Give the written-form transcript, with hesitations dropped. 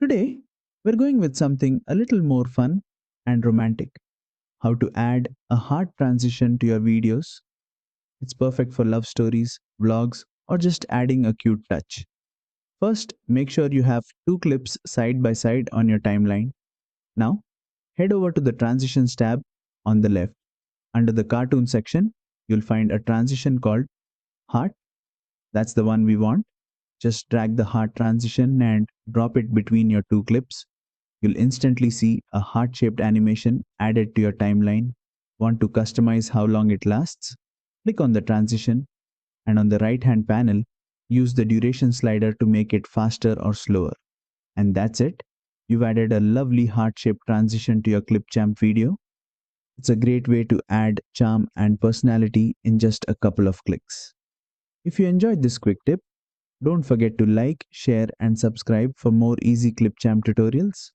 Today, we're going with something a little more fun and romantic. How to add a heart transition to your videos. It's perfect for love stories, vlogs, or just adding a cute touch. First, make sure you have two clips side by side on your timeline. Now, head over to the Transitions tab on the left. Under the Cartoon section, you'll find a transition called Heart. That's the one we want. Just drag the heart transition and drop it between your two clips. You'll instantly see a heart-shaped animation added to your timeline. Want to customize how long it lasts? Click on the transition, and on the right-hand panel, use the duration slider to make it faster or slower. And that's it. You've added a lovely heart-shaped transition to your Clipchamp video. It's a great way to add charm and personality in just a couple of clicks. If you enjoyed this quick tip, don't forget to like, share, and subscribe for more easy Clipchamp tutorials.